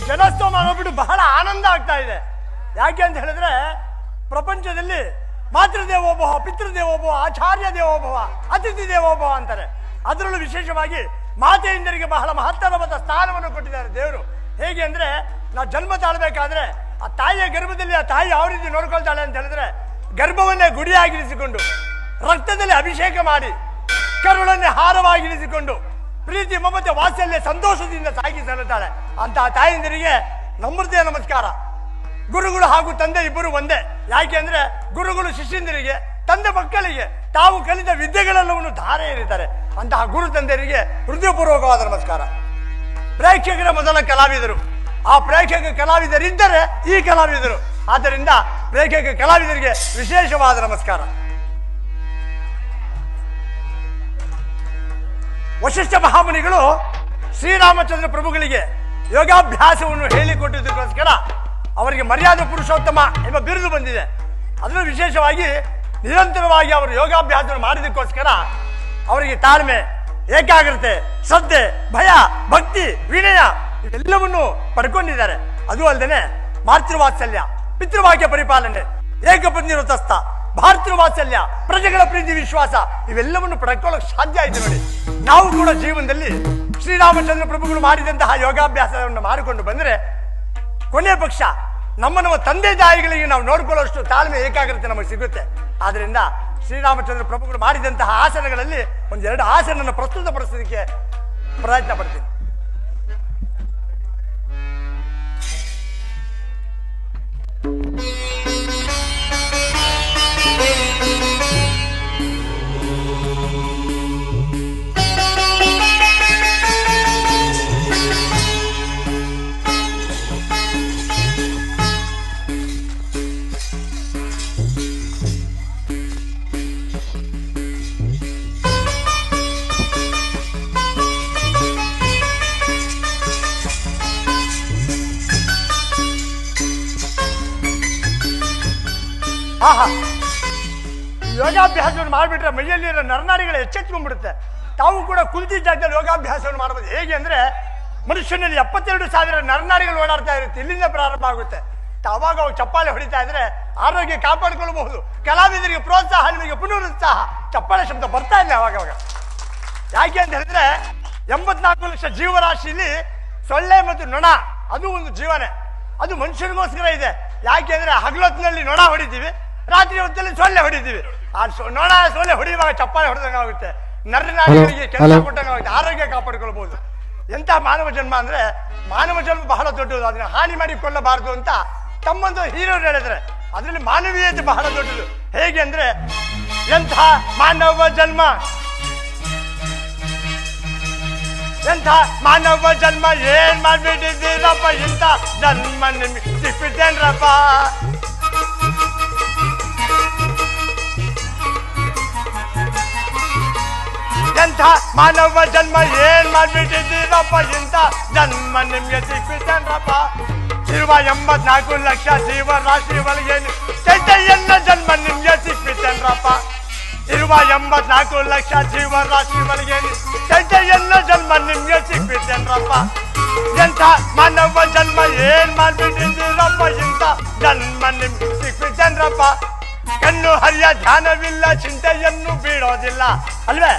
ಜನಸ್ತೋಮ ನೋಡ್ಬಿಟ್ಟು ಬಹಳ ಆನಂದ ಆಗ್ತಾ ಇದೆ. ಯಾಕೆ ಅಂತ ಹೇಳಿದ್ರೆ ಪ್ರಪಂಚದಲ್ಲಿ ಮಾತೃದೇವೋಭವ, ಪಿತೃದೇವೋಭವ, ಆಚಾರ್ಯ ದೇವೋಭವ, ಅತಿಥಿ ದೇವೋಭವ ಅಂತಾರೆ. ಅದರಲ್ಲೂ ವಿಶೇಷವಾಗಿ ಮಾತೆಯಂದರಿಗೆ ಬಹಳ ಮಹತ್ತರವಾದ ಸ್ಥಾನವನ್ನು ಕೊಟ್ಟಿದ್ದಾರೆ ದೇವರು. ಹೇಗೆ ಅಂದ್ರೆ ನಾವು ಜನ್ಮ ತಾಳ್ಬೇಕಾದ್ರೆ ಆ ತಾಯಿಯ ಗರ್ಭದಲ್ಲಿ ಆ ತಾಯಿ ಯಾವ ರೀತಿ ನೋಡ್ಕೊಳ್ತಾಳೆ ಅಂತ ಹೇಳಿದ್ರೆ ಗರ್ಭವನ್ನೇ ಗುಡಿಯಾಗಿರಿಸಿಕೊಂಡು, ರಕ್ತದಲ್ಲಿ ಅಭಿಷೇಕ ಮಾಡಿ, ಕರುಳನ್ನೇ ಹಾರವಾಗಿರಿಸಿಕೊಂಡು, ಪ್ರೀತಿ ಮಮತೆ ವಾತ್ಸಲ್ಯ ಸಂತೋಷದಿಂದ ಸಾಗಿ ಸಲ್ಲುತ್ತಾಳೆ. ಅಂತಹ ತಾಯಂದಿರಿಗೆ ನಮ್ರತೆಯ ನಮಸ್ಕಾರ. ಗುರುಗಳು ಹಾಗೂ ತಂದೆ ಇಬ್ಬರು ಒಂದೇ. ಯಾಕೆ ಅಂದ್ರೆ ಗುರುಗಳು ಶಿಷ್ಯಂದರಿಗೆ, ತಂದೆ ಮಕ್ಕಳಿಗೆ ತಾವು ಕಲಿತ ವಿದ್ಯೆಗಳೆಲ್ಲವನ್ನು ಧಾರೆ ಎರಿತಾರೆ. ಅಂತಹ ಗುರು ತಂದೆಯರಿಗೆ ಹೃದಯಪೂರ್ವಕವಾದ ನಮಸ್ಕಾರ. ಪ್ರೇಕ್ಷಕರ ಮೊದಲ ಕಲಾವಿದರು. ಆ ಪ್ರೇಕ್ಷಕ ಕಲಾವಿದರಿದ್ದರೆ ಈ ಕಲಾವಿದರು. ಆದ್ದರಿಂದ ಪ್ರೇಕ್ಷಕ ಕಲಾವಿದರಿಗೆ ವಿಶೇಷವಾದ ನಮಸ್ಕಾರ. ವಶಿಷ್ಠ ಮಹಾಮುನಿಗಳು ಶ್ರೀರಾಮಚಂದ್ರ ಪ್ರಭುಗಳಿಗೆ ಯೋಗಾಭ್ಯಾಸವನ್ನು ಹೇಳಿಕೊಟ್ಟಿದ್ದಕ್ಕೋಸ್ಕರ ಅವರಿಗೆ ಮರ್ಯಾದೆ ಪುರುಷೋತ್ತಮ ಎಂಬ ಬಿರುದು ಬಂದಿದೆ. ಅದರಲ್ಲೂ ವಿಶೇಷವಾಗಿ ನಿರಂತರವಾಗಿ ಅವರು ಯೋಗಾಭ್ಯಾಸವನ್ನು ಮಾಡಿದಕ್ಕೋಸ್ಕರ ಅವರಿಗೆ ತಾಳ್ಮೆ, ಏಕಾಗ್ರತೆ, ಶ್ರದ್ಧೆ, ಭಯ, ಭಕ್ತಿ, ವಿನಯ ಇವೆಲ್ಲವನ್ನು ಪಡ್ಕೊಂಡಿದ್ದಾರೆ. ಅದು ಅಲ್ಲದೆ ಮಾತೃವಾತ್ಸಲ್ಯ, ಪಿತೃವಾಕ್ಯ ಪರಿಪಾಲನೆ, ಏಕಪತ್ನಿ ವ್ರತಸ್ಥ, ಭಾತೃವಾತ್ಸಲ್ಯ, ಪ್ರಜೆಗಳ ಪ್ರೀತಿ, ವಿಶ್ವಾಸ ಇವೆಲ್ಲವನ್ನು ಪಡ್ಕೊಳ್ಳೋಕೆ ಸಾಧ್ಯ ಆಯ್ತು. ನೋಡಿ, ನಾವು ಕೂಡ ಜೀವನದಲ್ಲಿ ಶ್ರೀರಾಮಚಂದ್ರ ಪ್ರಭುಗಳು ಮಾಡಿದಂತಹ ಯೋಗಾಭ್ಯಾಸವನ್ನು ಮಾಡಿಕೊಂಡು ಬಂದರೆ ಕೊನೆಯ ಪಕ್ಷ ನಮ್ಮ ತಂದೆ ತಾಯಿಗಳಿಗೆ ನಾವು ನೋಡ್ಕೊಳ್ಳೋಷ್ಟು ತಾಳ್ಮೆ, ಏಕಾಗ್ರತೆ ನಮಗೆ ಸಿಗುತ್ತೆ. ಆದ್ರಿಂದ ಶ್ರೀರಾಮಚಂದ್ರ ಪ್ರಭುಗಳು ಮಾಡಿದಂತಹ ಆಸನಗಳಲ್ಲಿ ಒಂದೆರಡು ಆಸನವನ್ನು ಪ್ರಸ್ತುತಪಡಿಸೋದಕ್ಕೆ ಪ್ರಯತ್ನ ಪಡ್ತೀನಿ. ಯೋಗಾಭ್ಯಾಸವನ್ನು ಮಾಡಿಬಿಟ್ರೆ ಮೈಯಲ್ಲಿರೋ ನರನಾಡಿಗಳು ಎಚ್ಚೆತ್ಕೊಂಡ್ಬಿಡುತ್ತೆ. ತಾವು ಕೂಡ ಕುಳಿತಿದ್ದ ಜಾಗದಲ್ಲಿ ಯೋಗಾಭ್ಯಾಸವನ್ನು ಮಾಡಬಹುದು. ಹೇಗೆ ಅಂದ್ರೆ ಮನುಷ್ಯನಲ್ಲಿ 72,000 ನರನಾಡಿಗಳು ಓಡಾಡ್ತಾ ಇರುತ್ತೆ. ಇಲ್ಲಿಂದ ಪ್ರಾರಂಭ ಆಗುತ್ತೆ. ಅವಾಗ ಅವಾಗ ಚಪ್ಪಾಳೆ ಹೊಡಿತಾ ಇದ್ರೆ ಆರೋಗ್ಯ ಕಾಪಾಡಿಕೊಳ್ಳಬಹುದು. ಕಲಾವಿದರಿಗೆ ಪ್ರೋತ್ಸಾಹ, ನಿಮಗೆ ಪುನರುತ್ಸಾಹ, ಚಪ್ಪಾಳೆ ಶಬ್ದ ಬರ್ತಾ ಇಲ್ಲ ಅವಾಗವಾಗ. ಯಾಕೆ ಅಂತ ಹೇಳಿದ್ರೆ 84 ಲಕ್ಷ ಜೀವರಾಶಿಯಲ್ಲಿ ಸೊಳ್ಳೆ ಮತ್ತು ನೊಣ ಅದು ಒಂದು ಜೀವನೆ. ಅದು ಮನುಷ್ಯರಿಗೋಸ್ಕರ ಇದೆ. ಯಾಕೆ ಅಂದ್ರೆ ಹಗಲೊತ್ತಿನಲ್ಲಿ ನೊಣ ಹೊಡಿತೀವಿ, ರಾತ್ರಿ ಹೊತ್ತಲ್ಲಿ ಸೊಳ್ಳೆ ಹೊಡಿತೀವಿ. ಆ ನೊಣ ಸೊಳ್ಳೆ ಹೊಡಿಯುವಾಗ ಚಪ್ಪಾಳೆ ಹೊಡೆದಂಗಾಗುತ್ತೆ, ನರನಾಡಿಗಳಿಗೆ ಕೆಲಸ ಕೊಟ್ಟಂಗಾಗುತ್ತೆ, ಆರೋಗ್ಯ ಕಾಪಾಡಿಕೊಳ್ಬಹುದು. ಎಂತ ಮಾನವ ಜನ್ಮ ಅಂದ್ರೆ ಮಾನವ ಜನ್ಮ ಬಹಳ ದೊಡ್ಡದು. ಅದನ್ನ ಹಾನಿ ಮಾಡಿಕೊಳ್ಳಬಾರದು ಅಂತ ತಮ್ಮಂದು ಹೀರೋರು ಹೇಳಿದ್ರೆ ಅದರಲ್ಲಿ ಮಾನವೀಯತೆ ಬಹಳ ದೊಡ್ಡದು. ಹೇಗೆ ಅಂದ್ರೆ ಎಂಥ ಮಾನವ ಜನ್ಮ, ಎಂಥ ಮಾನವ ಜನ್ಮ ಏನ್ ಮಾಡ್ಬಿಟ್ಟಿದ್ದೀರಪ್ಪ, ಇಂಥ ಜನ್ಮ ನಿಮ್ಗೆ ಸಿಕ್ಬಿಟ್ಟೇನ್ರಪ್ಪ. ಎಂಥ ಮಾನವ ಜನ್ಮ ಏನ್ ಮಾಡ್ಬಿಟ್ಟಿದ್ದೀರಪ್ಪ, ಇಂಥ ಜನ್ಮ ನಿಮ್ಗೆ ಸಿಕ್ಬಿಟ್ಟೇನ್ರಪ್ಪ. ಇರುವ 84 ಲಕ್ಷ ಜೀವರಾಶಿ ಒಳಗೆ ಚೈತನ್ಯ ಜನ್ಮ ನಿಮ್ಗೆ ಸಿಕ್ಬಿಟ್ಟೇನ್ರಪ್ಪ. ಇರುವ 84 ಲಕ್ಷ ಜೀವರಾಶಿ ಒಳಗೆ ಚೈತನ್ಯ ಜನ್ಮ ನಿಮ್ಗೆ ಸಿಕ್ಬಿಟ್ಟೇನ್ರಪ್ಪ. ಎಂಥ ಮಾನವ ಜನ್ಮ ಏನ್ ಮಾಡ್ಬಿಟ್ಟಿದ್ದೀರಪ್ಪ, ಇಂಥ ಜನ್ಮ ನಿಮ್ಗೆ ಸಿಕ್ಬಿಟ್ಟೇನ್ರಪ್ಪ. ಕಣ್ಣು ಹರಿಯ ಧ್ಯಾನವಿಲ್ಲ, ಚಿಂತೆಯನ್ನು ಬೀಳೋದಿಲ್ಲ ಅಲ್ವೇ.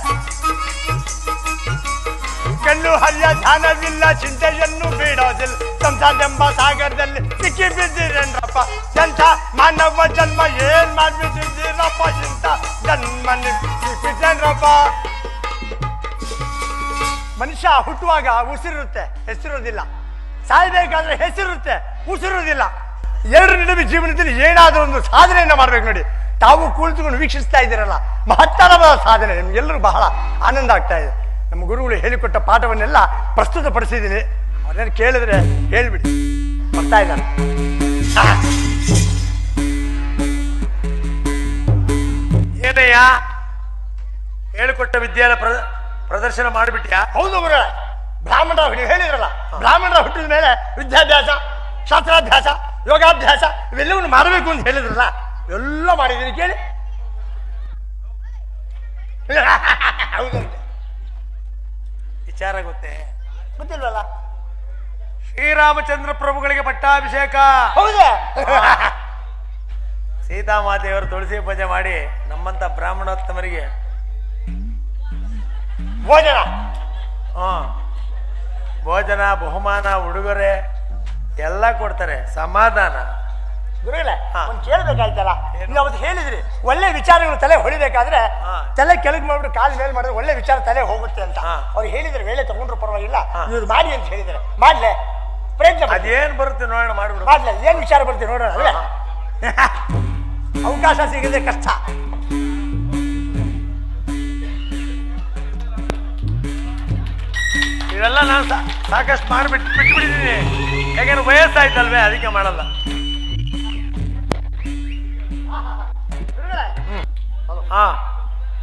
ಕಣ್ಣು ಹರಿಯ ಧ್ಯಾನವಿಲ್ಲ, ಚಿಂತೆಯನ್ನು ಬೀಳೋದಿಲ್ಲ, ಸಂಸಾರವೆಂಬ ಸಾಗರದಲ್ಲಿ ಸಿಕ್ಕಿ ಬಿದ್ದಿರೇನ್ರಪ್ಪ. ಎಂಥ ಮಾನವ ಜನ್ಮ ಏನ್ ಮಾಡ್ಬಿಟ್ಟಿದ್ದೀರಪ್ಪ, ಇಂಥ ಜನ್ಮ ಸಿಕ್ಕಿದ್ದೇನ್ರಪ್ಪ. ಮನುಷ್ಯ ಹುಟ್ಟುವಾಗ ಉಸಿರಿರುತ್ತೆ, ಹೆಸರಿರೋದಿಲ್ಲ. ಸಾಯ್ಬೇಕಾದ್ರೆ ಹೆಸರಿರುತ್ತೆ, ಉಸಿರುವುದಿಲ್ಲ. ಎರಡು ನಡುವೆ ಜೀವನದಲ್ಲಿ ಏನಾದರೂ ಒಂದು ಸಾಧನೆಯನ್ನ ಮಾಡ್ಬೇಕು. ನೋಡಿ, ತಾವು ಕುಳಿತುಕೊಂಡು ವೀಕ್ಷಿಸ್ತಾ ಇದ್ದೀರಲ್ಲ, ಮಹತ್ತರವಾದ ಸಾಧನೆ. ನಿಮ್ಗೆಲ್ಲರೂ ಬಹಳ ಆನಂದ ಆಗ್ತಾ ಇದೆ. ನಮ್ಮ ಗುರುಗಳು ಹೇಳಿಕೊಟ್ಟ ಪಾಠವನ್ನೆಲ್ಲ ಪ್ರಸ್ತುತಪಡಿಸಿದ್ದೀನಿ. ಅವ್ರೇನು ಕೇಳಿದ್ರೆ ಹೇಳ್ಬಿಡಿ, ಬರ್ತಾ ಇದ್ದಾರೆ. ಏನಯ್ಯ ಹೇಳಿಕೊಟ್ಟ ವಿದ್ಯೆಯ ಪ್ರದರ್ಶನ ಮಾಡಿಬಿಟ್ಯಾ? ಹೌದು ಗುರುಗಳೇ, ಬ್ರಾಹ್ಮಣರ ನೀವು ಹೇಳಿದ್ರಲ್ಲ, ಬ್ರಾಹ್ಮಣರ ಹುಟ್ಟಿದ ಮೇಲೆ ವಿದ್ಯಾಭ್ಯಾಸ, ಶಾಸ್ತ್ರಾಭ್ಯಾಸ, ಯೋಗಾಭ್ಯಾಸ ಇವೆಲ್ಲವನ್ನು ಮಾಡಬೇಕು ಅಂತ ಹೇಳಿದ್ರಲ್ಲ, ಎಲ್ಲ ಮಾಡಿದ್ದೀನಿ ಕೇಳಿ. ವಿಚಾರ ಗೊತ್ತೇ? ಗೊತ್ತಿಲ್ವಲ್ಲ? ಶ್ರೀರಾಮಚಂದ್ರ ಪ್ರಭುಗಳಿಗೆ ಪಟ್ಟಾಭಿಷೇಕ. ಹೌದಾ? ಸೀತಾಮಾತೆಯವರು ತುಳಸಿ ಪೂಜೆ ಮಾಡಿ ನಮ್ಮಂತ ಬ್ರಾಹ್ಮಣೋತ್ತಮರಿಗೆ ಭೋಜನ, ಭೋಜನ, ಬಹುಮಾನ, ಉಡುಗೊರೆ ಎಲ್ಲ ಕೊಡ್ತಾರೆ. ಸಮಾಧಾನ. ಗುರುಗಳೇ, ಒಂದು ಕೇಳ್ಬೇಕಾಯ್ತಲ್ಲ, ನೀವು ಅವತ್ತು ಹೇಳಿದ್ರಿ ಒಳ್ಳೆ ವಿಚಾರಗಳು ತಲೆ ಹೊಳಿಬೇಕಾದ್ರೆ ತಲೆ ಕೆಳಗೆ ಮಾಡ್ಬಿಟ್ಟು ಕಾಲು ಮೇಲೆ ಮಾಡಿದ್ರೆ ಒಳ್ಳೆ ವಿಚಾರ ತಲೆ ಹೋಗುತ್ತೆ ಅಂತ. ಅವ್ರು ಹೇಳಿದ್ರೆ ವೇಳೆ ತಗೊಂಡ್ರು ಪರವಾಗಿಲ್ಲ, ಇವ್ರು ಮಾಡಿ ಅಂತ ಹೇಳಿದ್ರೆ ಮಾಡ್ಲೆ ಪ್ರಯತ್ನ. ಅದೇನ್ ಬರುತ್ತೆ ನೋಡೋಣ, ಮಾಡ್ಬಿಡು. ಮಾಡ್ಲೆ ಏನ್ ವಿಚಾರ ಬರುತ್ತೆ ನೋಡೋಣ. ಅಲ್ವೇ ಅವಕಾಶ ಸಿಗದೆ ಕಷ್ಟ. ಇವೆಲ್ಲ ನಾನು ಸಾಕಷ್ಟು ಬಿಟ್ಬಿಟ್ಟಿದ್ದೀನಿ. ಯಾಕಂದ್ರೆ ವಯಸ್ಸಾಯ್ತಲ್ವೇ, ಅದಕ್ಕೆ ಮಾಡಲ್ಲ.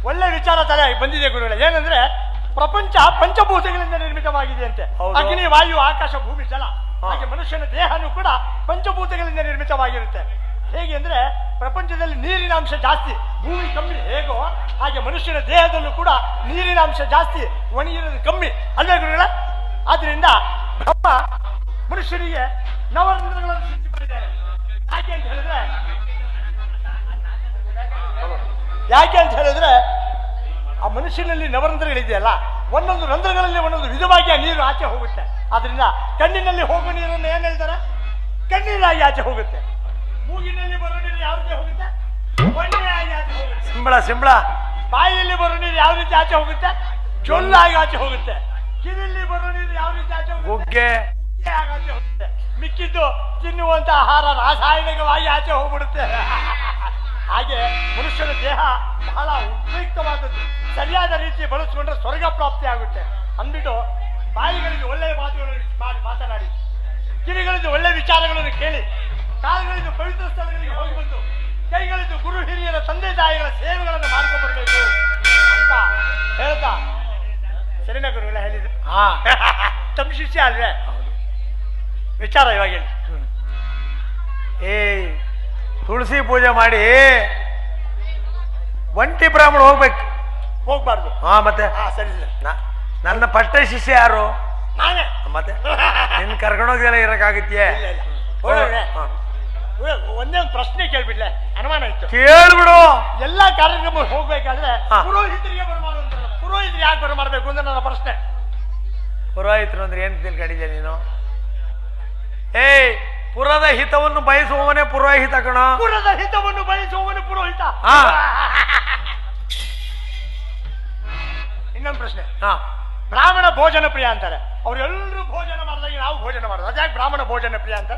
ಒಳ್ಳೆ ವಿಚಾರ ತಲೆ ಬಂದಿದೆ ಗುರುಗಳೇ. ಏನಂದ್ರೆ ಪ್ರಪಂಚ ಪಂಚಭೂತಗಳಿಂದ ನಿರ್ಮಿತವಾಗಿದೆ ಅಂತೆ. ಅಗ್ನಿ, ವಾಯು, ಆಕಾಶ, ಭೂಮಿ, ಜಲ. ಹಾಗೆ ಮನುಷ್ಯನ ದೇಹನೂ ಕೂಡ ಪಂಚಭೂತಗಳಿಂದ ನಿರ್ಮಿತವಾಗಿರುತ್ತೆ. ಹೇಗೆ ಅಂದ್ರೆ ಪ್ರಪಂಚದಲ್ಲಿ ನೀರಿನ ಅಂಶ ಜಾಸ್ತಿ, ಭೂಮಿ ಕಮ್ಮಿ ಹೇಗೋ ಹಾಗೆ ಮನುಷ್ಯನ ದೇಹದಲ್ಲೂ ಕೂಡ ನೀರಿನ ಅಂಶ ಜಾಸ್ತಿ, ಒಣಗಿರೋದು ಕಮ್ಮಿ ಅಲ್ವೇ ಗುರುಗಳೇ? ಆದ್ರಿಂದ ಬ್ರಹ್ಮ ಮನುಷ್ಯರಿಗೆ ನವರಂಧ್ರಗಳನ್ನು ಸೃಷ್ಟಿ ಮಾಡಿದ್ದಾರೆ. ಯಾಕೆ ಅಂತ ಹೇಳಿದ್ರೆ ಆ ಮನುಷ್ಯನಲ್ಲಿ ನವರಂಧ್ರಗಳಿದೆಯಲ್ಲ, ಒಂದೊಂದು ರಂಧ್ರಗಳಲ್ಲಿ ಒಂದೊಂದು ವಿಧವಾಗಿ ಆ ನೀರು ಆಚೆ ಹೋಗುತ್ತೆ. ಆದ್ರಿಂದ ಕಣ್ಣಿನಲ್ಲಿ ಹೋಗುವ ನೀರನ್ನು ಏನ್ ಹೇಳ್ತಾರೆ, ಕಣ್ಣೀರಾಗಿ ಆಚೆ ಹೋಗುತ್ತೆ. ಮೂಗಿನಲ್ಲಿ ಬರೋ ನೀರು ಯಾವ ರೀತಿ ಹೋಗುತ್ತೆ, ಬಣ್ಣೆಯಾಗಿ ಆಚೆ ಹೋಗುತ್ತೆ. ಸಿಂಬಳ. ಬಾಯಿಯಲ್ಲಿ ಬರೋ ನೀರು ಯಾವ ರೀತಿ ಆಚೆ ಹೋಗುತ್ತೆ, ಜೊಲ್ಲಾಗಿ ಆಚೆ ಹೋಗುತ್ತೆ. ಕಿವಿಯಲ್ಲಿ ಬರೋ ನೀರು ಯಾವ ರೀತಿ ಆಚೆ ಹೋಗುತ್ತೆ, ಆಚೆ ಹೋಗುತ್ತೆ. ಮಿಕ್ಕಿದ್ದು ತಿನ್ನುವಂತ ಆಹಾರ ರಾಸಾಯನಿಕವಾಗಿ ಆಚೆ ಹೋಗ್ಬಿಡುತ್ತೆ. ಹಾಗೆ ಮನುಷ್ಯನ ದೇಹ ಬಹಳ ಉಪಯುಕ್ತವಾದದ್ದು. ಸರಿಯಾದ ರೀತಿ ಬಳಸ್ಕೊಂಡ್ರೆ ಸ್ವರ್ಗ ಪ್ರಾಪ್ತಿ ಆಗುತ್ತೆ ಅಂದ್ಬಿಟ್ಟು ಬಾಯಿಗಳಿಗೆ ಒಳ್ಳೆಯ ಮಾತುಗಳನ್ನು ಮಾತನಾಡಿ, ಕಿವಿಗಳಿಂದ ಒಳ್ಳೆ ವಿಚಾರಗಳನ್ನು ಕೇಳಿ, ಕಾಲುಗಳಿಂದ ಪವಿತ್ರ ಸ್ಥಳಗಳಿಗೆ ಹೋಗಿ ಬಂದು, ಕೈಗಳಿಂದ ಗುರು ಹಿರಿಯರ ತಂದೆ ತಾಯಿಗಳ ಸೇವೆಗಳನ್ನು ಮಾಡ್ಕೊಂಡು ಬರಬೇಕು ಅಂತ ಹೇಳ್ತಾ ಸರಿನಾ ಗುರುಗಳ ಹೇಳಿದ್ರು. ತಮ್ಮ ಶಿಷ್ಯ ಅಲ್ವೇ? ವಿಚಾರ ಇವಾಗ ಹೇಳಿ. ತುಳಸಿ ಪೂಜೆ ಮಾಡಿ ಒಂಟಿ ಬ್ರಾಹ್ಮಣ ಹೋಗ್ಬಾರ್ದು. ಮತ್ತೆ ಸರಿ ಸರಿ. ನನ್ನ ಫಸ್ಟ್ ಶಿಷ್ಯ ಯಾರು? ನಾನೇ. ಮತ್ತೆ ನಿನ್ ಕರ್ಕೊಂಡೋಗ್ದೆಲ್ಲ ಇರಕ್ಕಾಗತ್ಯೆ? ಒಂದೇ ಒಂದು ಪ್ರಶ್ನೆ ಕೇಳ್ಬಿಡ್ಲೆ, ಅನುಮಾನ ಇತ್ತು. ಕೇಳ್ಬಿಡು. ಎಲ್ಲಾ ಕಾರ್ಯಕ್ರಮ ಹೋಗ್ಬೇಕಾದ್ರೆ ಪುರೋಹಿತರಿಗೆ ಬರಮಾಡು ಅಂತ. ಪುರೋಹಿತರು ಯಾಕೆ ಬರಮಾಡ್ಬೇಕು ಅಂತ ನನ್ನ ಪ್ರಶ್ನೆ. ಪುರೋಹಿತರು ಅಂದ್ರೆ ಏನ್ ತಿಳ್ಕೊಂಡಿದ್ಯಾ ನೀನು? ಪುರದ ಹಿತವನ್ನು ಬಯಸುವವನೇ ಪುರೋಹಿತ ಕಣ. ಪುರದ ಹಿತವನ್ನು ಬಯಸುವವನು ಪುರೋಹಿತ. ಇನ್ನೊಂದು ಪ್ರಶ್ನೆ. ಬ್ರಾಹ್ಮಣ ಭೋಜನ ಪ್ರಿಯ ಅಂತಾರೆ. ಅವ್ರೆಲ್ಲರೂ ಭೋಜನ ಮಾಡಿದಾಗ ನಾವು ಭೋಜನ ಮಾಡೋದು, ಅದ್ಯಾಕೆ ಬ್ರಾಹ್ಮಣ ಭೋಜನ ಪ್ರಿಯ ಅಂತ?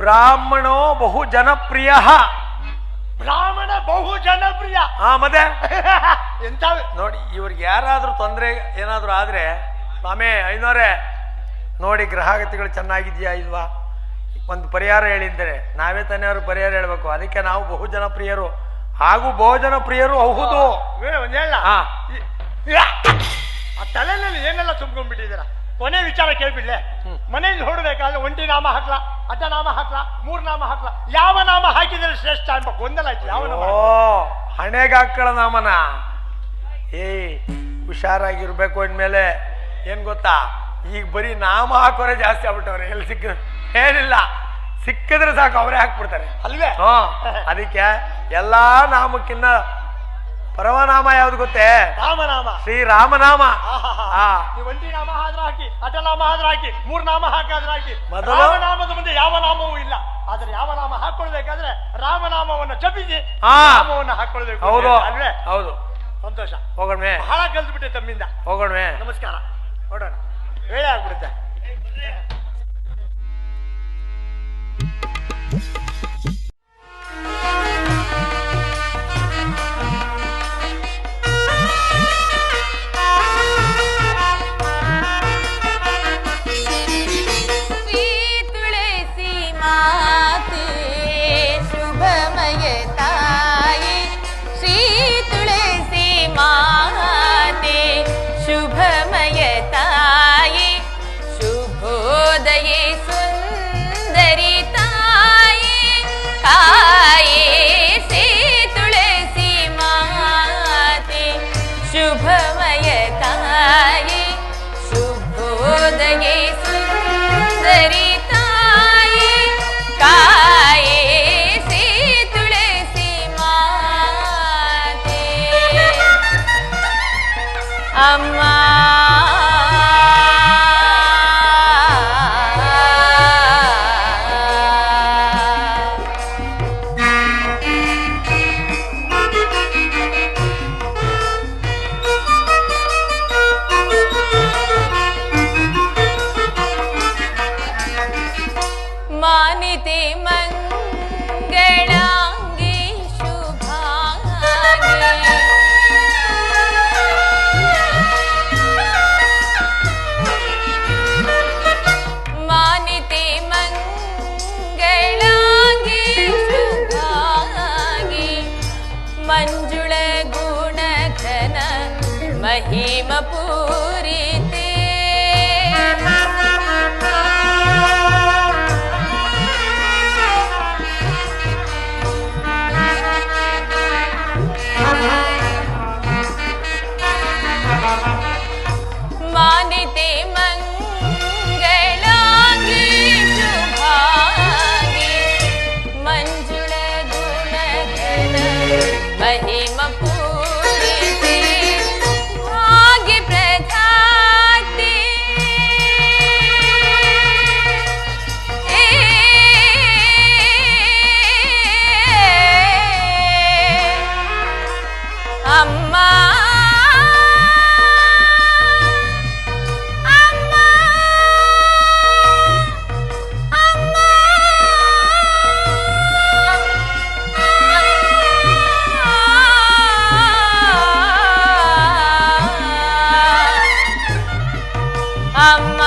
ಬ್ರಾಹ್ಮಣೋ ಬಹು ಜನಪ್ರಿಯ. ಬ್ರಾಹ್ಮಣ ಬಹು ಜನಪ್ರಿಯ. ಮತ್ತೆ ಎಂತ ನೋಡಿ, ಇವ್ರಿಗೆ ಯಾರಾದ್ರೂ ತೊಂದರೆ ಏನಾದ್ರು ಆದ್ರೆ, ಸ್ವಾಮಿ ಐನೋರೇ ನೋಡಿ ಗ್ರಹಗತಿಗಳು ಚೆನ್ನಾಗಿದ್ಯಾ ಇಲ್ವಾ, ಒಂದು ಪರಿಹಾರ ಹೇಳಿದ್ದಾರೆ. ನಾವೇ ತಾನೇ ಅವ್ರಿಗೆ ಪರಿಹಾರ ಹೇಳ್ಬೇಕು. ಅದಕ್ಕೆ ನಾವು ಬಹು ಜನಪ್ರಿಯರು ಹಾಗೂ ಭೋಜನ ಪ್ರಿಯರು. ಹೌದು. ಒಂದ್ ಹೇಳ, ಆ ತಲೆನಲ್ಲಿ ಏನೆಲ್ಲ ತುಂಬ್ಕೊಂಡ್ಬಿಟ್ಟಿದ್ದೀರಾ. ಕೊನೆ ವಿಚಾರ ಕೇಳ್ಬಿಡ್ಲೆ. ಮನೆಯಲ್ಲಿ ಹೊರಡ್ಬೇಕಾದ್ರೆ ಒಂಟಿ ನಾಮ ಹಾಕ್ಲಾ, ಅಡ್ಡ ನಾಮ ಹಾಕ್ಲಾ, ಮೂರ್ ನಾಮ ಹಾಕ್ಲಾ, ಯಾವ ನಾಮ ಹಾಕಿದ್ರೆ ಶ್ರೇಷ್ಠ ಎಂಬ ಗೊಂದಲ ಆಯ್ತು. ಯಾವ ನಾಮ? ಹಣೆಗೆ ಹಾಕಳ ನಾಮನ. ಹುಷಾರಾಗಿರ್ಬೇಕು ಅಂದ್ಮೇಲೆ ಏನ್ ಗೊತ್ತಾ, ಈಗ ಬರೀ ನಾಮ ಹಾಕೋರೆ ಜಾಸ್ತಿ ಆಗ್ಬಿಟ್ಟವ್ರೆ. ಎಲ್ಲಿ ಸಿಕ್ಕ ಏನಿಲ್ಲ, ಸಿಕ್ಕಿದ್ರೆ ಸಾಕು ಅವರೇ ಹಾಕ್ಬಿಡ್ತಾರೆ ಅಲ್ವೇ? ಅದಕ್ಕೆ ಎಲ್ಲಾ ನಾಮಕ್ಕಿನ್ನ ಪರಮನಾಮ ಯಾವ್ದು ಗೊತ್ತೇ? ರಾಮನಾಮ. ಶ್ರೀರಾಮನಾಮ. ನೀವು ಒಂಟಿ ನಾಮ ಆದ್ರೆ ಹಾಕಿ, ಅಡ್ಡ ನಾಮ ಆದ್ರೆ ಹಾಕಿ, ಮೂರ್ ನಾಮ ಹಾಕಾದ್ರೆ ಹಾಕಿ, ಮೊದಲು ರಾಮನಾಮದ ಮುಂದೆ ಯಾವ ನಾಮವೂ ಇಲ್ಲ. ಆದ್ರೆ ಯಾವ ನಾಮ ಹಾಕೊಳ್ಬೇಕಾದ್ರೆ ರಾಮನಾಮವನ್ನು ಜಪಿಸಿ ನಾಮವನ್ನು ಹಾಕೊಳ್ಬೇಕು. ಹೌದು ಅಲ್ವೇ? ಹೌದು. ಸಂತೋಷ. ಹೋಗೋಣ. ಬಹಳ ಕಲ್ತ್ಬಿಟ್ಟೆ ತಮ್ಮಿಂದ. ಹೋಗೋಣ. ನಮಸ್ಕಾರ. ನೋಡೋಣ, ವೇಳೆ ಆಗ್ಬಿಡುತ್ತೆ. शुभमय ताये शुभो ಅಮ್ಮ ಮಾನಿತೆ ಮಂಗಳಾಂಗಿ ಶುಭಾಂಗಿ ಮಾನಿತೆ ಮಂಗಳಾಂಗಿ ಶುಭಾಂಗಿ ಮಂಜುಳ ಗುಣಘನ ಮಹಿಮ ಪೂರಿತೆ ಮಾನಿತೆ ಮಂಗಳಾಂಗಿ ಶುಭಾಂಗಿ ಮಂಜುಳ ಗುಣಘನ ಮಹಿಮ ಪೂರಿತೆ ಭಾಗ್ಯ ಪ್ರಧಾತೆ ಅಮ್ಮ ಅಮ್ಮ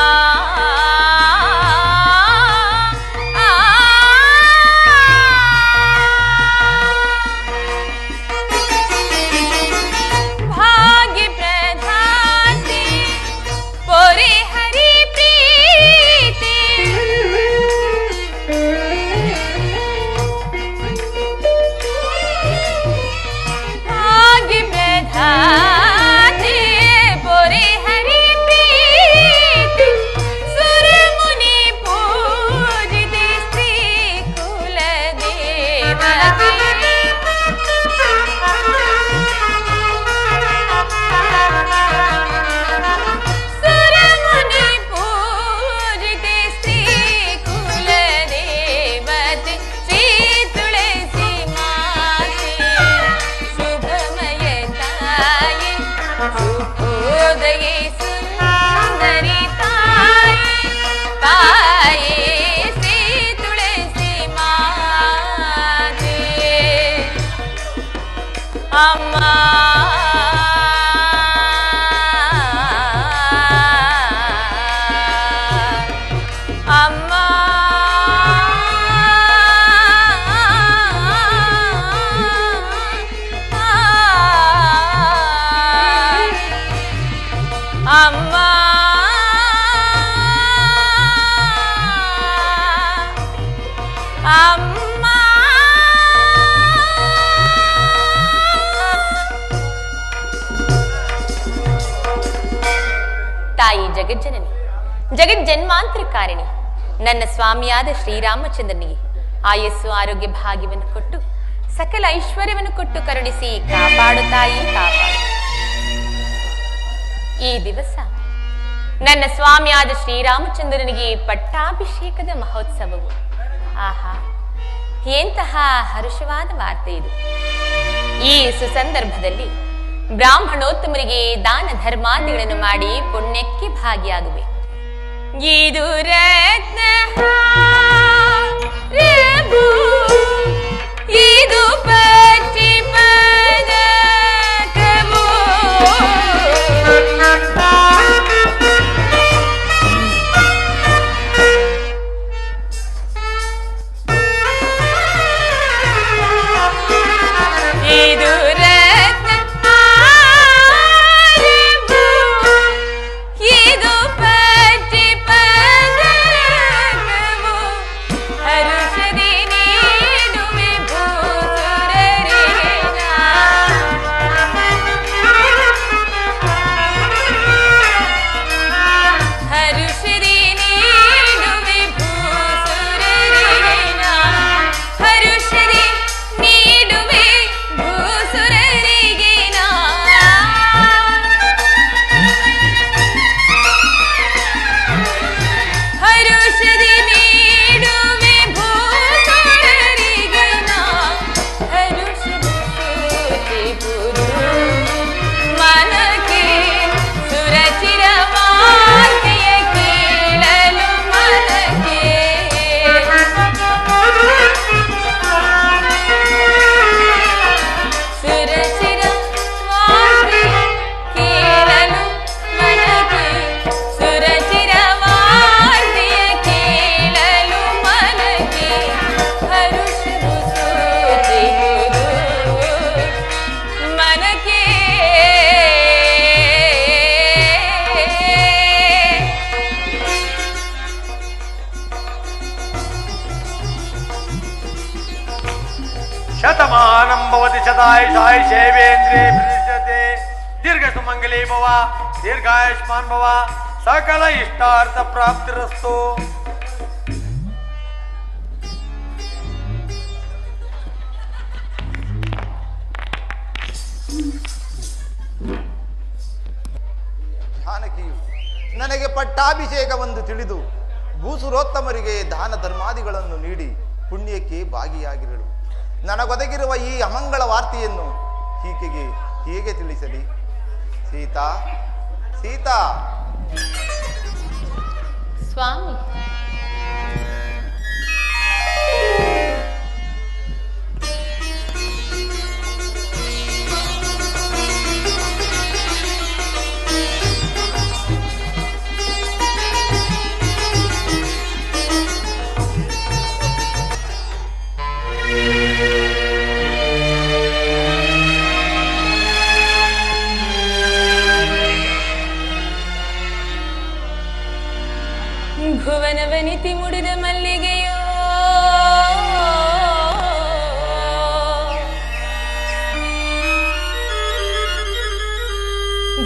ಭಾಗ್ಯ ಪ್ರಧಾತೆ ಪೊರೆ ಹರಿ ಪ್ರೀತಿ ಭಾಗ್ಯ ಪ್ರಧಾತೆ ಪೊರೆ ಹರಿ ಪ್ರೀತಿ ಸುರಮುನಿ ಪೂಜಿತೆ ಶ್ರೀ ಕುಲ ದೇವತೆ ಸುರಮುನಿ ಪೂಜಿತೆ ಶ್ರೀ ಕುಲ ದೇವತೆ ಶ್ರೀ ತುಳಸಿ ಮಾತೆ ಶುಭಮಯ ತಾಯಿ ಶುಭೋದಯೇ ಸುಂದರಿ ತಾಯಿ ತಾಯಿ ಶ್ರೀ ತುಳಸಿ ಮಾತೆ ಅಮ್ಮ ಅಮ್ಮ ಅಮ್ಮ ಅಮ್ಮ ತಾಯಿ ಜಗಜ್ಜನನಿ ಜಗಜ್ಜನ್ಮಾಂತರಕಾರಿಣಿ ನನ್ನ ಸ್ವಾಮಿಯಾದ ಶ್ರೀರಾಮಚಂದ್ರನಿಗೆ ಆಯಸ್ಸು ಆರೋಗ್ಯ ಭಾಗ್ಯವನ್ನು ಕೊಟ್ಟು ಸಕಲ ಐಶ್ವರ್ಯವನ್ನು ಕೊಟ್ಟು ಕರುಣಿಸಿ ಕಾಪಾಡು ತಾಯಿ ಕಾಪಾಡು. ಈ ದಿವಸ ನನ್ನ ಸ್ವಾಮಿಯಾದ ಶ್ರೀರಾಮಚಂದ್ರನಿಗೆ ಪಟ್ಟಾಭಿಷೇಕದ ಮಹೋತ್ಸವವು. ಆಹಾ, ಎಂತಹ ಹರ್ಷವಾದ ವಾರ್ತೆ ಇದು. ಈ ಸುಸಂದರ್ಭದಲ್ಲಿ ಬ್ರಾಹ್ಮಣೋತ್ತಮರಿಗೆ ದಾನ ಧರ್ಮಾದಿಗಳನ್ನು ಮಾಡಿ ಪುಣ್ಯಕ್ಕೆ ಭಾಗಿಯಾಗುವೆ. ಇದು ರತ್ನ ಇದು ಪಚ್ಚಿ ಪದಕವು ಇದು ರತ್ನ ಇದು ಪಚ್ಚಿ ಪದಕವು ಹರುಷದಿ ನೀಡುವೆ ದೀರ್ಘದಾಯುಷಾಯ ಸೇವೇಂದ್ರಿಯ ಪ್ರತಿಷ್ಠತೆ ದೀರ್ಘ ಸುಮಂಗಲಿ ಭವ ದೀರ್ಘಾಯುಷ್ಮಾನ್ ಭವ ಸಕಲ ಇಷ್ಟಾರ್ಥ ಪ್ರಾಪ್ತಿರಸ್ತು. ಜಾನಕಿಯು ನನಗೆ ಪಟ್ಟಾಭಿಷೇಕವೆಂದು ತಿಳಿದು ಭೂಸುರೋತ್ತಮರಿಗೆ ದಾನ ಧರ್ಮಾದಿಗಳನ್ನು ನೀಡಿ ಪುಣ್ಯಕ್ಕೆ ಭಾಗಿಯಾಗಿರಳು. ನನಗೊದಗಿರುವ ಈ ಅಮಂಗಳ ವಾರ್ತೆಯನ್ನು ಈಕೆಗೆ ಹೇಗೆ ತಿಳಿಸಲಿ? ಸೀತಾ, ಸೀತಾ. ಸ್ವಾಮಿ, ಭುವನವನಿತಿ ಮುಡಿದ ಮಲ್ಲಿಗೆಯೋ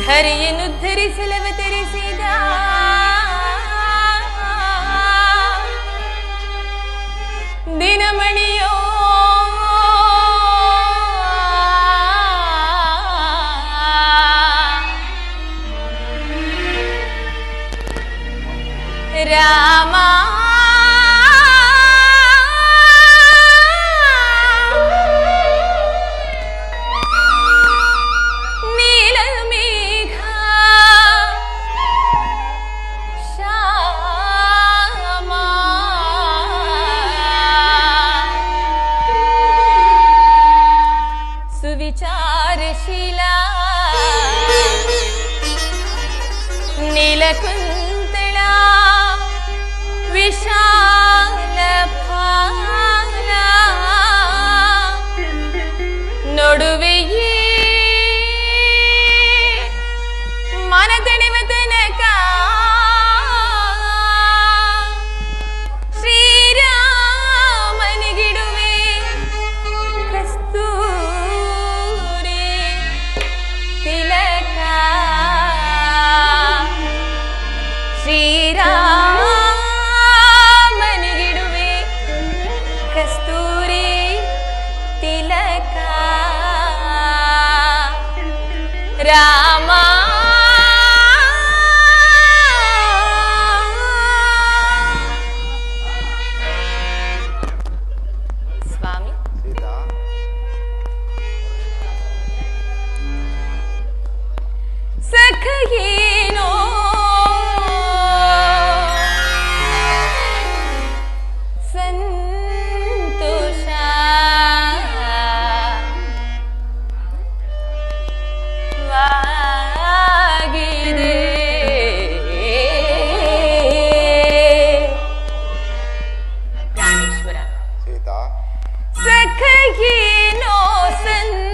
ಧರಿಯನ್ನು ಧರಿಸಲವತರಿಸಿದ ದಿನಮಣಿಯೋ ರಾಮ ನೀಲಮೇಘ ಶ್ಯಾಮ ಸುವಿಚಾರಶೀಲ ನೀಲಕುಂತಳ ವಿಶಾಲ ಫಾಲ ನಡುವೆಯೇ ಮನದಣಿವ ತನಕ ಶ್ರೀರಾಮನಿಗಿಡುವೆ ಕಸ್ತೂರಿ ತಿಲಕ. ಶ್ರೀರಾಮನಿಗಿಡುವೆ ಕಸ್ತೂರಿ ತಿಲಕ. ರಾಮ ಸ್ವಾಮಿ, ಸೀತಾ, ಸಖಗೇನೋ ಸಂತೋಷ ವಾಗಿದೆ. ಪ್ರಾಣೇಶ್ವರ, ಸೀತಾ. ಸಖಗೇನೋ ಸಂತೋಷವಾಗಿದೆ.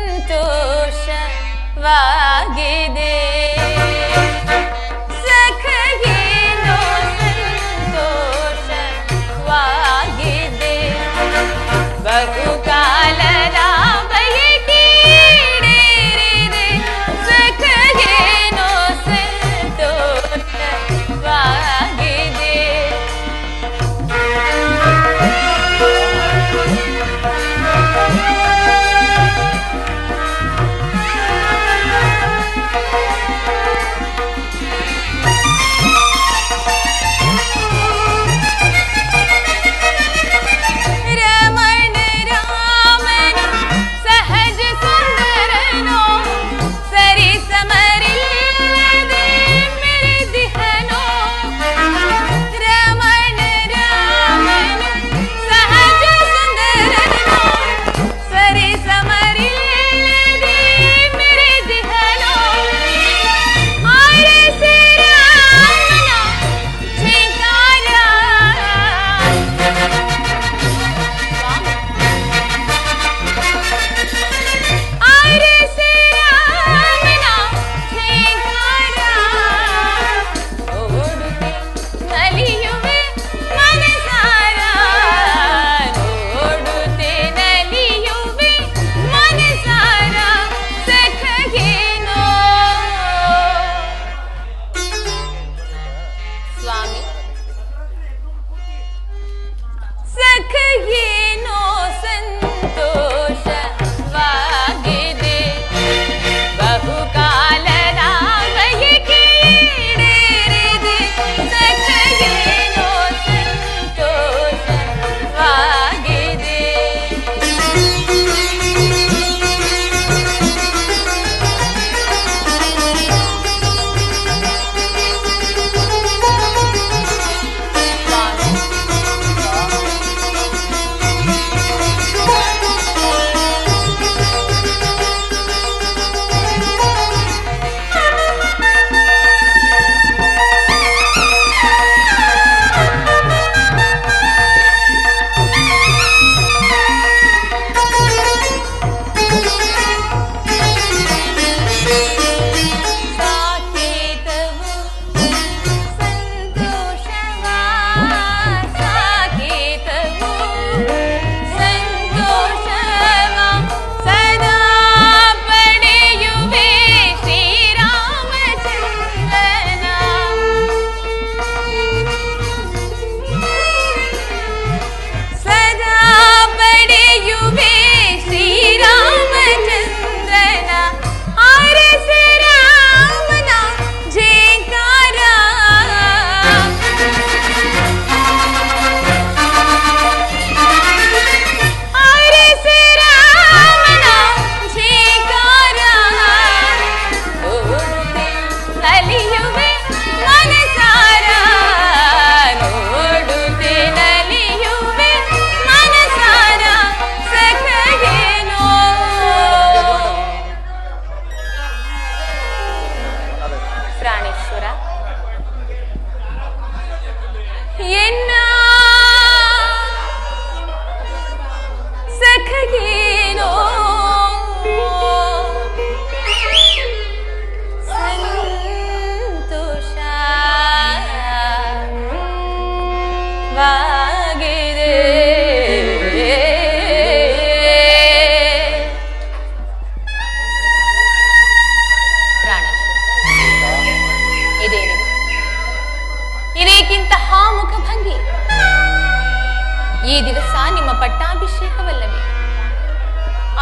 ಈ ದಿವಸ ನಿಮ್ಮ ಪಟ್ಟಾಭಿಷೇಕವಲ್ಲವೇ?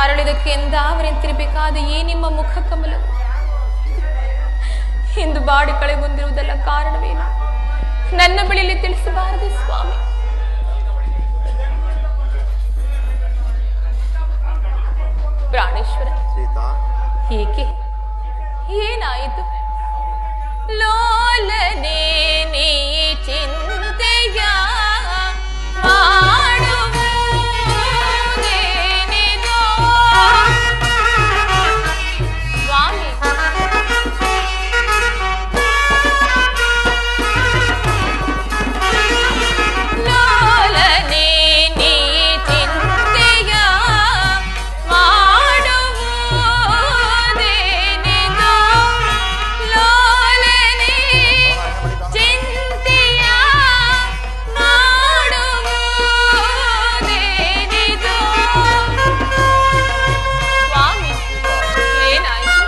ಅರಳಿದಕ್ಕೆ ಎಂದಾವರೆಂತಿರಬೇಕಾದ ಈ ನಿಮ್ಮ ಮುಖ ಕಮಲವು ಇಂದು ಬಾಡಿ ಕಳೆಗೊಂಡಿರುವುದಲ್ಲ ಕಾರಣವೇನು? ನನ್ನ ಬಳಿಯಲ್ಲಿ ತಿಳಿಸಬಾರದು ಸ್ವಾಮಿ. ಪ್ರಾಣೇಶ್ವರ, ಸೀತಾ, ಏಕೆ? ಏನಾಯಿತು? ಲೋಲನೆ ನೀ ಚಿಂತೆಯ ಮಾಡುವುದೇನಿದೋ ಸ್ವಾಮಿ. ಲೋಲನೆ ನೀ ಚಿಂತೆಯ ಮಾಡುವುದೇನಿದೋ ಲೋಲನೆ ಚಿಂತೆಯ ಮಾಡುವುದೇನಿದೋ ಸ್ವಾಮಿ. ಏನಾಯಿತು?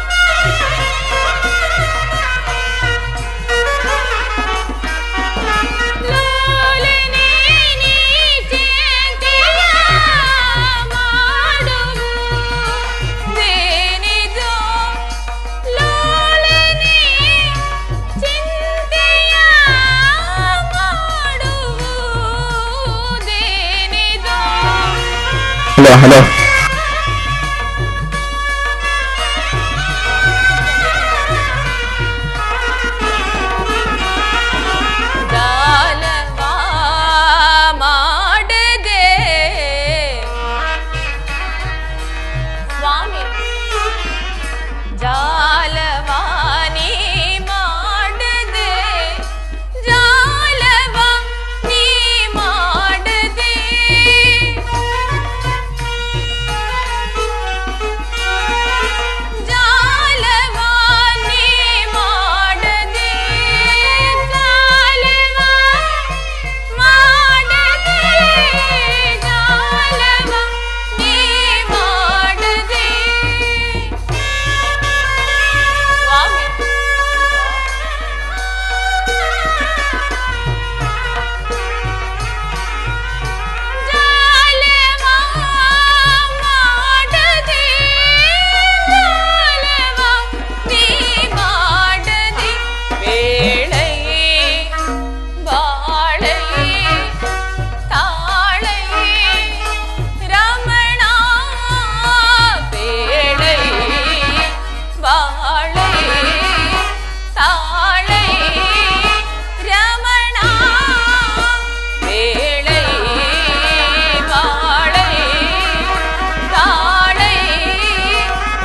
ಲೋಲನೆ ನೀ ಚಿಂತೆಯ ಮಾಡುವುದೇನಿದೋ ಲೋಲನೆ ಚಿಂತೆಯ ಮಾಡುವುದೇನಿದೋ. ಹಲೋ ಜಾಲವಾ ಮಾಡದೆ ಸ್ವಾಮಿ, ಜಾಲವಾ ನೀ ಮಾಡದೆ, ಜಾಲವಾ ನೀ ಮಾಡದೆ, ಜಾಲವಾ ನೀ ಮಾಡದೆ, ಜಾಲವಾ ಮಾಡದೆ, ಜಾಲವಾ ನೀ ಮಾಡದೆ ಸ್ವಾಮಿ. ಜಾಲವಾ ಮಾಡದೆ, ಜಾಲವಾ ನೀ ಮಾಡದೆ, ಬೇಳೆಯೇ ಬಾಳೆಯೇ ತಾಳೆಯೇ ರಮಣ, ಬೇಳೆಯೇ ಬಾಳೆಯೇ ತಾಳೆಯೇ ರಮಣ, ಬೇಳೆಯೇ ಬಾಳೆಯೇ ತಾಳೆಯೇ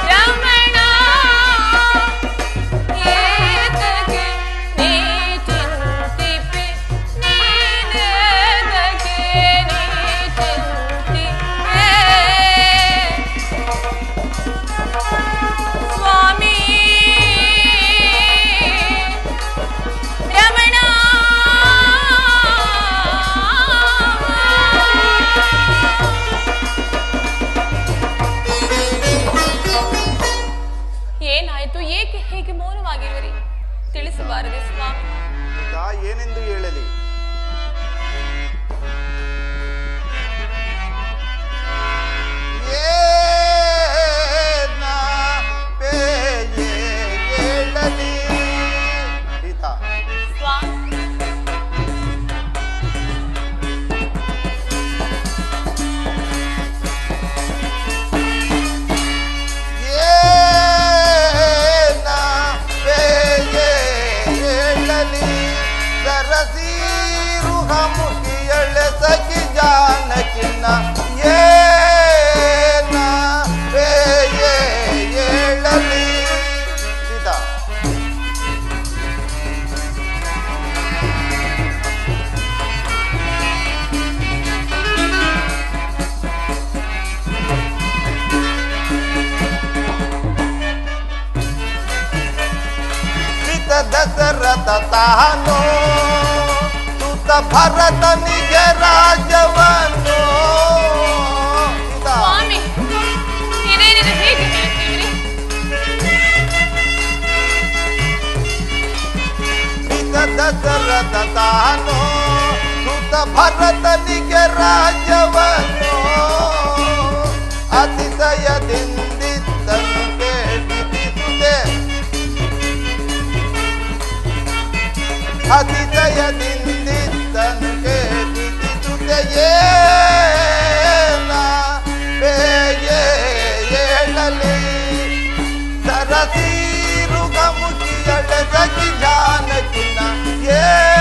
ರಮಣ, ಏತಕ್ಕೆ ನೀ ಚಿಂತಿಪೆ, ನೀನೇತಕ್ಕೆ ನೀ ಚಿಂತಿಪೆ ಸ್ವಾಮಿ. ರಮಣ, ಏನಾಯ್ತು? ಏಕೆ ಹೇಗೆ ಮೌನವಾಗಿರುವಿರಿ? ತಿಳಿಸಬಾರದೆ ಸ್ವಾಮಿ. ಸೀತಾ, ಏನೆಂದು ಹೇಳಲಿ? ಏನ ಪೇಯೆ ಹೇಳಲಿ? ಸೀತಾ, ಸ್ವಾಮಿ, ಏನ ಪೇಯೆ ಹೇಳಲಿ? ಸರಸೀರುಹ ಮುಖಿಯಳೆ ಸಖಿ ಜಾನಕಿನ್ನ ಏನ ಪೇಯೆ ಹೇಳಲಿ? ಸೀತಾ, ಸಿತ ದಶರಥ ತಾನು ಸುತ ಭರತನಿಗೆ ರಾಜವನ್ನು. ಸೀತಾ, ಸ್ವಾಮಿ, ಇದೇನಿದು? ಹೇಗೆ ಹೇಳ್ತೀರಿ? ಸಿತ ದಶರಥ ತಾನು ಸುತ ಸುತ ಭರತನಿಗೆ ರಾಜ್ಯವನ್ನು ಅತಿಶಯದಿಂದಿದ್ದನು ಕೇಳಿಸುತ್ತೆ ಅತಿಶಯದಿಂದಿದ್ದನು ಕೇಳಿಸುತ್ತೆ ಏಳಲಿ ಸರಸೀರುಗ ಮುಗಿಯಳ ಸಖಿ ಜಾನಕಿನ ಏಳಲಿ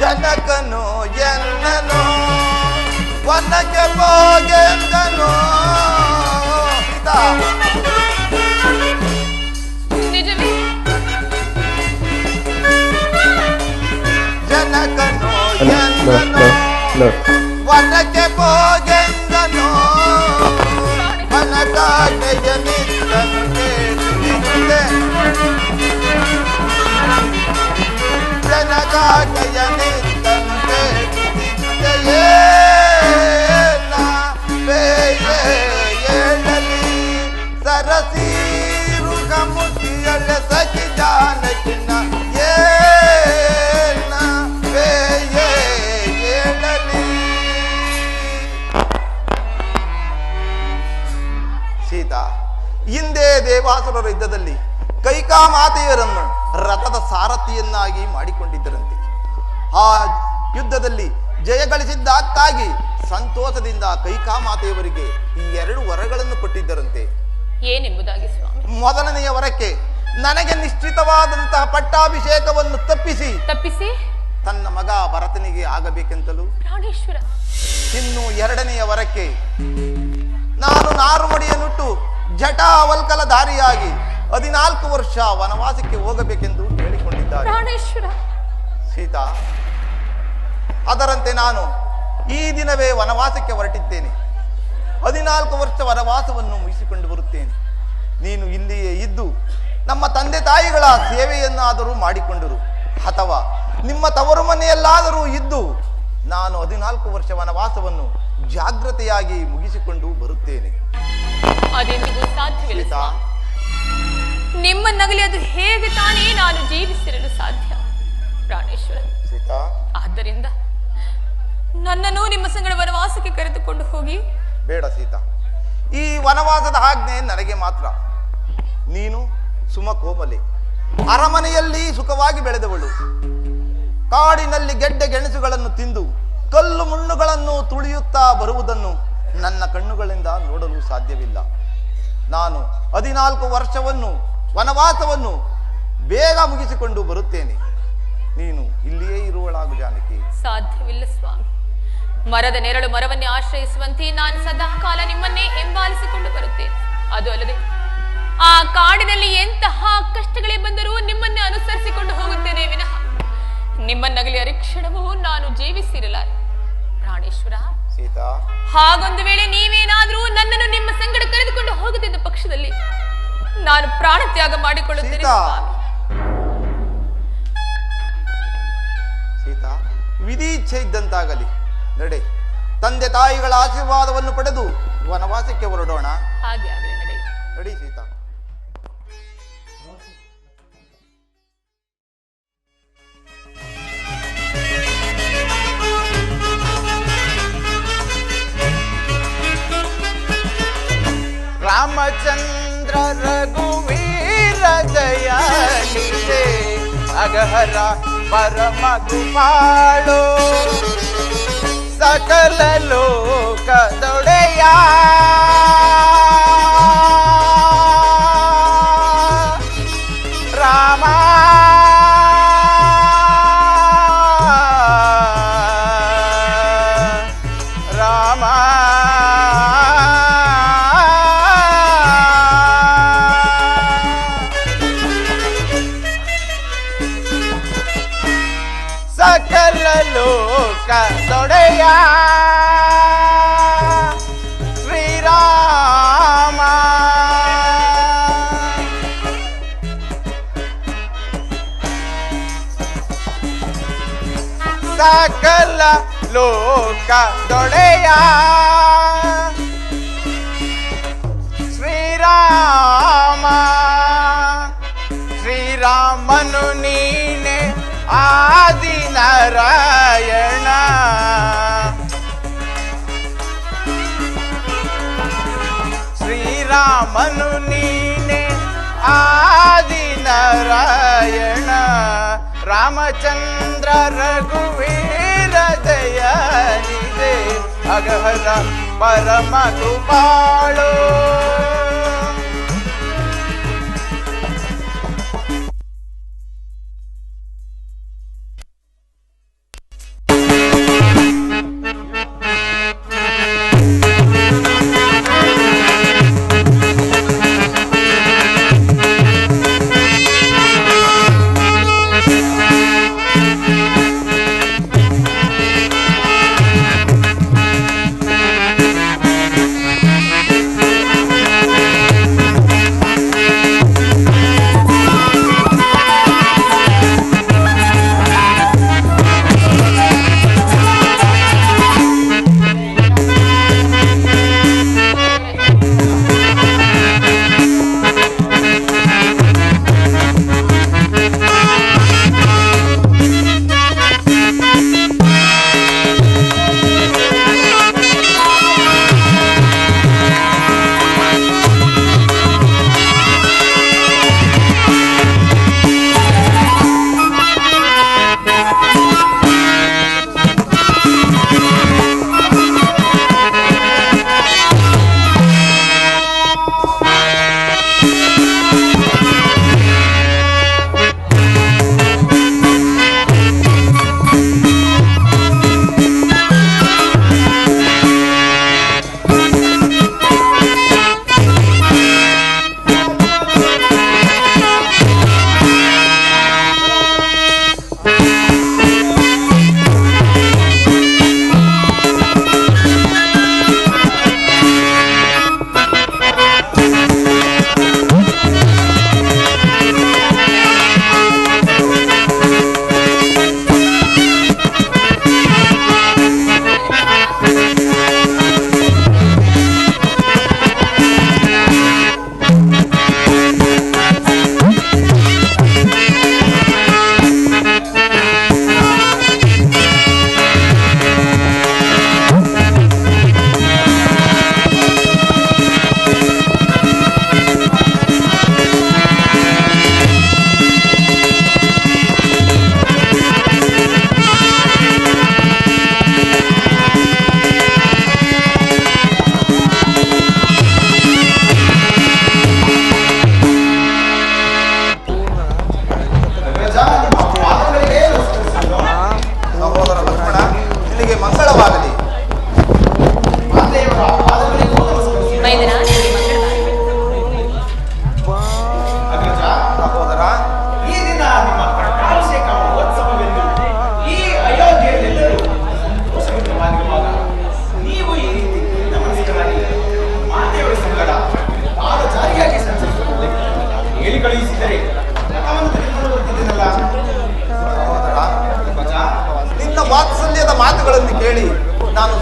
ಜನಕನು ಎನ್ನನು ವನಕ್ಕೆ ಹೋಗೆಂದನು ನಿಜವೇ? ಜನಕನು ಎನ್ನನು ವನಕ್ಕೆ ಹೋಗೆಂದನು ವನಕಾಟೆಯ ನಿಂತನು ಕೇಳಿಸುತ್ತೆ ಜನಕಾಟೆಯ ನಿಂತನು ಕೇಳಿಸುತ್ತೆ ಏಳಲಿ ಸರಸೀರುಗ ಮುಗಿಯಳ ಸಖಿ ಜಾನಕಿನ ಏಳಲಿ. ಸೀತಾ ಹಿಂದೆ ದೇವಾಸುರರ ಯುದ್ಧದಲ್ಲಿ ಕೈಕಾಮಾತೆಯರನ್ನು ರಥದ ಸಾರಥಿಯನ್ನಾಗಿ ಮಾಡಿಕೊಂಡಿದ್ದರಂತೆ. ಆ ಯುದ್ಧದಲ್ಲಿ ಜಯ ಗಳಿಸಿದ್ದಕ್ಕಾಗಿ ಸಂತೋಷದಿಂದ ಕೈಕಾಮಾತೆಯವರಿಗೆ ಈ 2 ವರಗಳನ್ನು ಕೊಟ್ಟಿದ್ದರಂತೆ. ಏನೆಂಬುದಾಗಿ ಸ್ವಾಮಿ? ಮೊದಲನೆಯ ವರಕ್ಕೆ ನನಗೆ ನಿಶ್ಚಿತವಾದಂತಹ ಪಟ್ಟಾಭಿಷೇಕವನ್ನು ತಪ್ಪಿಸಿ ತನ್ನ ಮಗ ಭರತನಿಗೆ ಆಗಬೇಕೆಂತಲೂ. ಪ್ರಾಣೇಶ್ವರ. ಇನ್ನು 2ನೆಯ ವರಕ್ಕೆ ನಾನು ನಾರುಮಡಿಯನ್ನುಟ್ಟು ಜಟಾವಲ್ಕಲ ಧಾರಿಯಾಗಿ 14 ವರ್ಷ ವನವಾಸಕ್ಕೆ ಹೋಗಬೇಕೆಂದು ಹೇಳಿಕೊಂಡಿದ್ದಾರೆ. ಪ್ರಾಣೇಶ್ವರ. ಸೀತಾ, ಅದರಂತೆ ನಾನು ಈ ದಿನವೇ ವನವಾಸಕ್ಕೆ ಹೊರಟಿದ್ದೇನೆ. 14 ವರ್ಷ ವನವಾಸವನ್ನು ಮುಗಿಸಿಕೊಂಡು ಬರುತ್ತೇನೆ. ನೀನು ಇಲ್ಲಿಯೇ ಇದ್ದು ನಮ್ಮ ತಂದೆ ತಾಯಿಗಳ ಸೇವೆಯನ್ನಾದರೂ ಮಾಡಿಕೊಂಡರು ಅಥವಾ ನಿಮ್ಮ ತವರು ಮನೆಯಲ್ಲಾದರೂ ಇದ್ದು ನಾನು 14 ವರ್ಷ ವನವಾಸವನ್ನು ಜಾಗ್ರತೆಯಾಗಿ ಮುಗಿಸಿಕೊಂಡು ಬರುತ್ತೇನೆ. ಅದೆಂದಿಗೂ ಸಾಧ್ಯವಿಲ್ಲ. ಸೀತಾ, ನಿಮ್ಮನ್ನಗಲಿ ಅದು ಹೇಗೆ ತಾನೇ ನಾನು ಜೀವಿಸಿರಲು ಸಾಧ್ಯ ಪ್ರಾಣೇಶ್ವರ? ಸೀತಾ, ಆದ್ದರಿಂದ ನನ್ನನ್ನು ನಿಮ್ಮ ಸಂಗಡ ವನವಾಸಕ್ಕೆ ಕರೆದುಕೊಂಡು ಹೋಗಿ. ಬೇಡ ಸೀತಾ, ಈ ವನವಾಸದ ಆಜ್ಞೆ ನನಗೆ ಮಾತ್ರ. ನೀನು ಸುಮಕೋಮಲೆ, ಅರಮನೆಯಲ್ಲಿ ಸುಖವಾಗಿ ಬೆಳೆದವಳು. ಕಾಡಿನಲ್ಲಿ ಗೆಡ್ಡೆ ಗೆಣಸುಗಳನ್ನು ತಿಂದು ಕಲ್ಲು ಮುಣ್ಣುಗಳನ್ನು ತುಳಿಯುತ್ತಾ ಬರುವುದನ್ನು ನನ್ನ ಕಣ್ಣುಗಳಿಂದ ನೋಡಲು ಸಾಧ್ಯವಿಲ್ಲ. ನಾನು 14 ವರ್ಷವನ್ನು ವನವಾಸವನ್ನು ಬೇಗ ಮುಗಿಸಿಕೊಂಡು ಬರುತ್ತೇನೆ. ನೀನು ಇಲ್ಲಿಯೇ ಇರುವಳಾಗು ಜಾನಕಿ. ಸಾಧ್ಯವಿಲ್ಲ ಸ್ವಾಮಿ. ಮರದ ನೆರಳು ಮರವನ್ನೇ ಆಶ್ರಯಿಸುವಂತೆ ನಾನು ಸದಾ ಕಾಲ ನಿಮ್ಮನ್ನೇ ಹಿಂಬಾಲಿಸಿಕೊಂಡು ಬರುತ್ತೇನೆ. ಅದು ಅಲ್ಲದೆ ಆ ಕಾಡಿನಲ್ಲಿ ಎಂತಹ ಕಷ್ಟಗಳೇ ಬಂದರೂ ನಿಮ್ಮನ್ನೇ ಅನುಸರಿಸಿಕೊಂಡು ಹೋಗುತ್ತೇನೆ ವಿನಃ ನಿಮ್ಮನ್ನಗಲಿ ಅರಿಕ್ಷಣವೂ ನಾನು ಜೀವಿಸಿರಲಾರೆ ಪ್ರಾಣೇಶ್ವರ. ಸೀತಾ, ಹಾಗೊಂದು ವೇಳೆ ನೀವೇನಾದರೂ ನನ್ನನ್ನು ನಿಮ್ಮ ಸಂಗಡ ಕರೆದುಕೊಂಡು ಹೋಗುತ್ತಿದ್ದ ಪಕ್ಷದಲ್ಲಿ ನಾನು ಪ್ರಾಣ ತ್ಯಾಗ ಮಾಡಿಕೊಳ್ಳುತ್ತೇನೆ ಸ್ವಾಮಿ. ಸೀತಾ, ವಿಧಿ ಇಚ್ಛೆ ಇದ್ದಂತಾಗಲಿ. ನಡೆ, ತಂದೆ ತಾಯಿಗಳ ಆಶೀರ್ವಾದವನ್ನು ಪಡೆದು ವನವಾಸಕ್ಕೆ ಹೊರಡೋಣ. ಹಾಗೆ ಆಗಲಿ, ನಡಿ ಸೀತಾ. ರಾಮಚಂದ್ರ ರಘುವೀರ ಜಯ ನಿಜೆ ಅಗಹರ ಪರಮ ಕೃಪಾಳೋ ಸಕಲ ಲೋಕದೊಡೆಯ ರಾಮ ರಾಮ ಸಕಲ ಲೋಕದೊಡೆಯ ಶ್ರೀರಾಮ ಸಕಲ ಲೋಕ ದೊಡೆಯ ಶ್ರೀರಾಮ ಶ್ರೀರಾಮನು ನೀನೆ ಆದಿ ನಾರಾಯಣ ಶ್ರೀರಾಮನು ನೀನೆ ಆದಿ ನಾರಾಯಣ ರಾಮಚಂದ್ರ ರಘುವೀರ ದಯಾನಿದೆ ಅಗಹರ ಪರಮ ಕೃಪಾಳು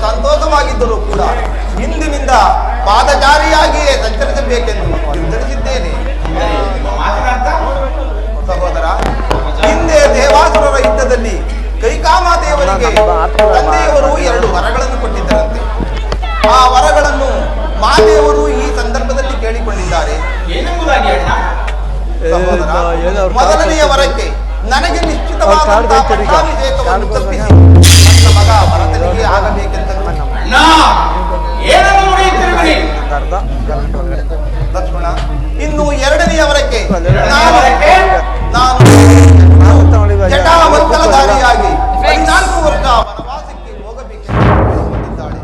ಸಂತೋಷವಾಗಿದ್ದರೂ ಕೂಡ ಇಂದಿನಿಂದ ಪಾದಚಾರಿಯಾಗಿಯೇ ಸಂಚರಿಸಬೇಕೆಂದು ನಿರ್ಧರಿಸಿದ್ದೇನೆ. ಸಹೋದರ, ಹಿಂದೆ ದೇವಾಸುರರ ಯುದ್ಧದಲ್ಲಿ ಕೈಕಾಮಾದೇವರಿಗೆ ತಂದೆಯವರು 2 ವರಗಳನ್ನು ಕೊಟ್ಟಿದ್ದರಂತೆ. ಆ ವರಗಳನ್ನು ಮಾದೇವರು ಈ ಸಂದರ್ಭದಲ್ಲಿ ಕೇಳಿಕೊಂಡಿದ್ದಾರೆ. ಸಹೋದರ, ಮೊದಲನೆಯ ವರಕ್ಕೆ ನನಗೆ ನಿಶ್ಚಿತವಾದಂತಹ ಪಟ್ಟಾಭಿಷೇಕವನ್ನು ತಪ್ಪಿಸಿ ನನ್ನ ಮಗ ಭರತನಿಗೆ ಆಗಬೇಕೆಂದು ಲಕ್ಷ್ಮಣ, ಇನ್ನು 2ನೆಯ ವರಕ್ಕೆ ನಾನು ಜಟಾಮಂಗಲಧಾರಿಯಾಗಿ 14 ವರ್ಷ ವನವಾಸಕ್ಕೆ ಹೋಗಬೇಕೆಂದು ಹೇಳಿದ್ದಾಳೆ.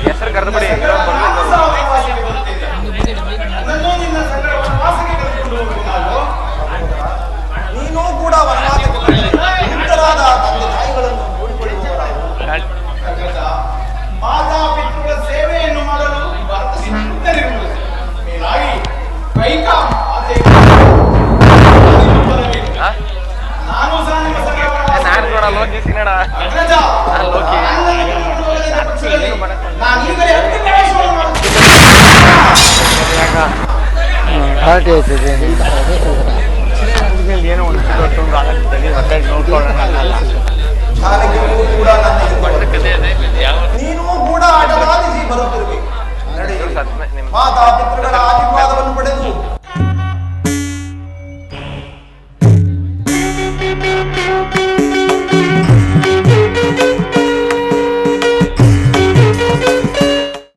ಹೆಸರು ಕರೆದುಬಿಡಿ. ನೀನು ಕೂಡ ವನವಾಸಕ್ಕೆ ಇಂತರಾದ ತಂದೆ ತಾಯಿಗಳನ್ನು ನೋಡಿಕೊಳ್ಳುವವರಾಗು. ಮಾತಾ ಪಿತೃಗಳ ಸೇವೆಯನ್ನು ಮಾಡಲು ಭರತ ಸಿದ್ಧರಿರುವುದು ಮೇಲಾಗಿ ಕೈಕ ಮಾತೆಯ ನಾನು ಸಹ ನಿಮ್ಮ ಲೋಕಿ ಕನ್ನಡ ಅಗ್ರಜ, ಲೋಕಿ. ಆನಂದವನ್ನು ಕೊಂಡೊಯ್ದ ಪಕ್ಷದಲ್ಲಿ ನಾನು ಈಗಲೇ ಅಗ್ನಿಪ್ರವೇಶವನ್ನು ಮಾಡುತ್ತೇನೆ. ಏನೋ ಒಂದು ನೋಡ್ಕೊಳ್ಳೋಣ ಜಾನಕಿಗೂ ಕೂಡ ನನ್ನ